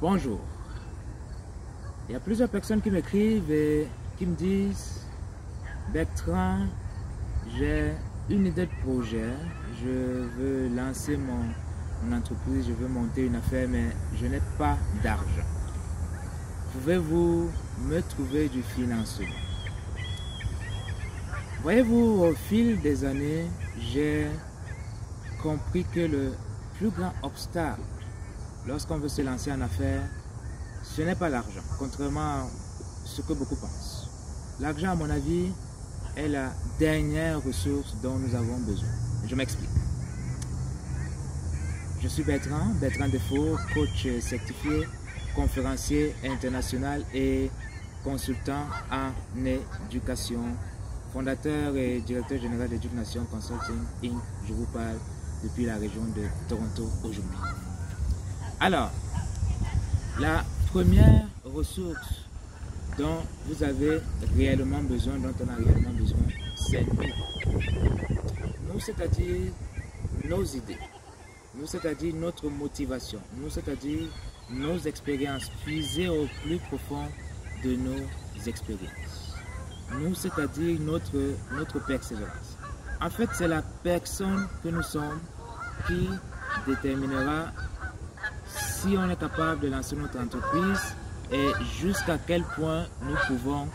Bonjour. Il y a plusieurs personnes qui m'écrivent et qui me disent: Bertrand, j'ai une idée de projet, je veux lancer mon entreprise, je veux monter une affaire, mais je n'ai pas d'argent. Pouvez-vous me trouver du financement? Voyez-vous, au fil des années, j'ai compris que le plus grand obstacle lorsqu'on veut se lancer en affaires, ce n'est pas l'argent, contrairement à ce que beaucoup pensent. L'argent, à mon avis, est la dernière ressource dont nous avons besoin. Je m'explique. Je suis Bertrand Defour, coach certifié, conférencier international et consultant en éducation, fondateur et directeur général d'Education Consulting Inc. Je vous parle depuis la région de Toronto aujourd'hui. Alors, la première ressource dont vous avez réellement besoin, dont on a réellement besoin, c'est nous. Nous, c'est-à-dire nos idées. Nous, c'est-à-dire notre motivation. Nous, c'est-à-dire nos expériences, puisées au plus profond de nos expériences. Nous, c'est-à-dire notre persévérance. En fait, c'est la personne que nous sommes qui déterminera si on est capable de lancer notre entreprise et jusqu'à quel point nous pouvons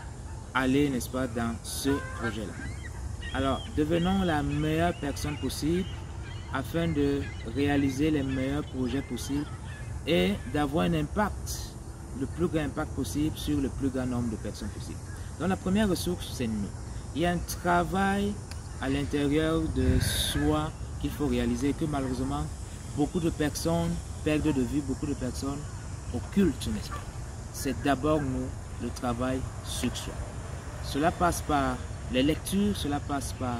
aller, n'est-ce pas, dans ce projet-là. Alors, devenons la meilleure personne possible afin de réaliser les meilleurs projets possibles et d'avoir un impact, le plus grand impact possible sur le plus grand nombre de personnes possible. Donc, la première ressource, c'est nous. Il y a un travail à l'intérieur de soi qu'il faut réaliser, que malheureusement, beaucoup de personnes perdent de vue, beaucoup de personnes occultent, n'est-ce pas? C'est d'abord nous, le travail sur soi. Cela passe par les lectures, cela passe par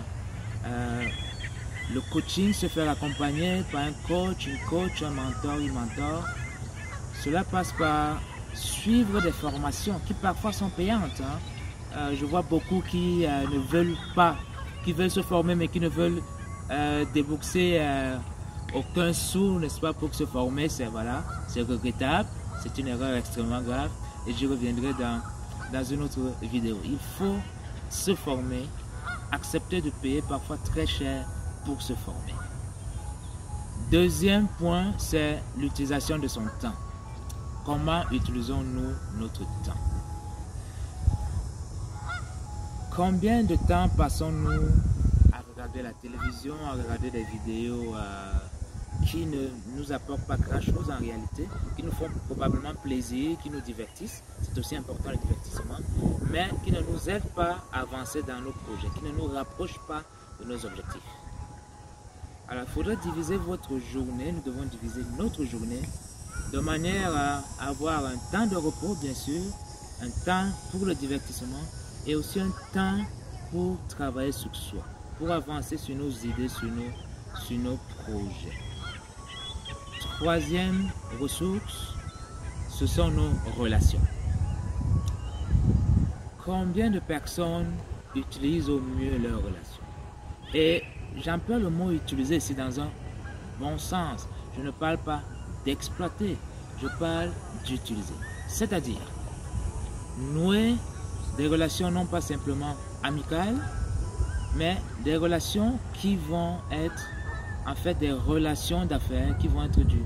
le coaching, se faire accompagner par un coach, une coach, un mentor, une mentor. Cela passe par suivre des formations qui parfois sont payantes. Je vois beaucoup qui ne veulent pas, qui veulent se former mais qui ne veulent débourser aucun sou, n'est-ce pas, pour se former. C'est regrettable, c'est une erreur extrêmement grave et je reviendrai dans une autre vidéo. Il faut se former, accepter de payer parfois très cher pour se former. Deuxième point, c'est l'utilisation de son temps. Comment utilisons-nous notre temps? Combien de temps passons-nous à regarder la télévision, à regarder des vidéos qui ne nous apportent pas grand-chose en réalité, qui nous font probablement plaisir, qui nous divertissent, c'est aussi important le divertissement, mais qui ne nous aident pas à avancer dans nos projets, qui ne nous rapprochent pas de nos objectifs. Alors, il faudrait diviser votre journée, nous devons diviser notre journée de manière à avoir un temps de repos, bien sûr, un temps pour le divertissement et aussi un temps pour travailler sur soi, pour avancer sur nos idées, sur nos projets. Troisième ressource, ce sont nos relations. Combien de personnes utilisent au mieux leurs relations? Et j'emploie le mot utiliser ici dans un bon sens. Je ne parle pas d'exploiter, je parle d'utiliser. C'est-à-dire nouer des relations non pas simplement amicales, mais des relations qui vont être en fait des relations d'affaires, qui vont être du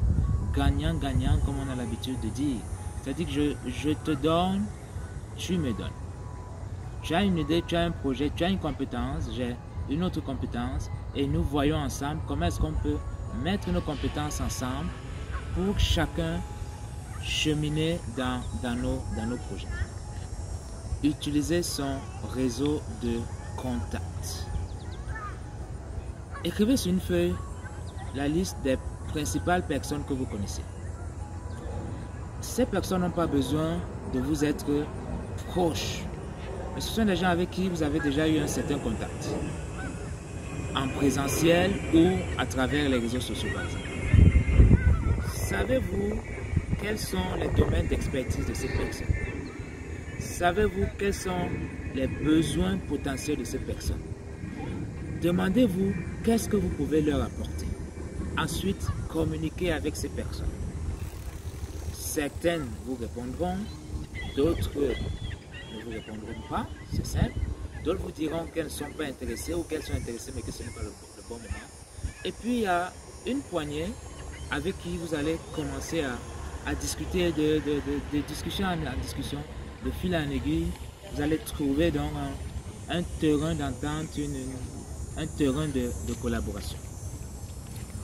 gagnant-gagnant comme on a l'habitude de dire. C'est-à-dire que je te donne, tu me donnes. Tu as une idée, tu as un projet, tu as une compétence, j'ai une autre compétence et nous voyons ensemble comment est-ce qu'on peut mettre nos compétences ensemble pour chacun cheminer dans nos projets. Utiliser son réseau de contacts. Écrivez sur une feuille la liste des principales personnes que vous connaissez. Ces personnes n'ont pas besoin de vous être proches, mais ce sont des gens avec qui vous avez déjà eu un certain contact, en présentiel ou à travers les réseaux sociaux par exemple. Savez-vous quels sont les domaines d'expertise de ces personnes? Savez-vous quels sont les besoins potentiels de ces personnes? Demandez-vous qu'est-ce que vous pouvez leur apporter. Ensuite, communiquez avec ces personnes. Certaines vous répondront, d'autres ne vous répondront pas, c'est simple. D'autres vous diront qu'elles ne sont pas intéressées ou qu'elles sont intéressées mais que ce n'est pas le bon moment. Et puis il y a une poignée avec qui vous allez commencer à discuter de discussion en discussion, de fil en aiguille. Vous allez trouver donc un terrain d'entente, un terrain de collaboration.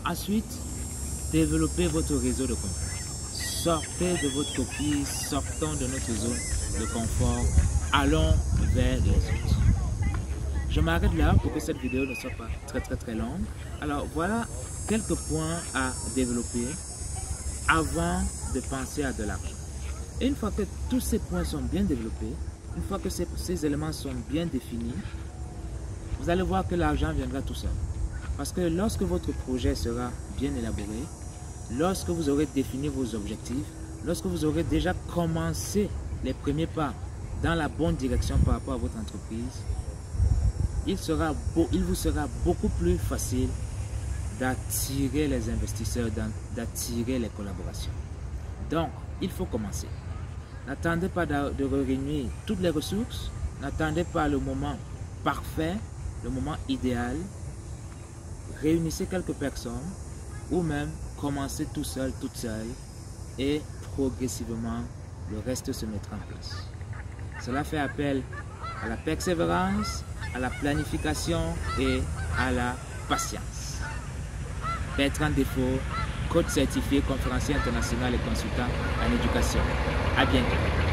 Ensuite, développez votre réseau de confiance. Sortez de votre coquille, sortons de notre zone de confort, allons vers les autres. Je m'arrête là pour que cette vidéo ne soit pas très longue. Alors voilà quelques points à développer avant de penser à de l'argent. Et une fois que tous ces points sont bien développés, une fois que ces éléments sont bien définis, vous allez voir que l'argent viendra tout seul. Parce que lorsque votre projet sera bien élaboré, lorsque vous aurez défini vos objectifs, lorsque vous aurez déjà commencé les premiers pas dans la bonne direction par rapport à votre entreprise, il vous sera beaucoup plus facile d'attirer les investisseurs, d'attirer les collaborations. Donc, il faut commencer. N'attendez pas de réunir toutes les ressources, n'attendez pas le moment parfait, le moment idéal. Réunissez quelques personnes ou même commencez tout seul, toute seule et progressivement, le reste se mettra en place. Cela fait appel à la persévérance, à la planification et à la patience. Bertrand Defoe, coach certifié, conférencier international et consultant en éducation. À bientôt.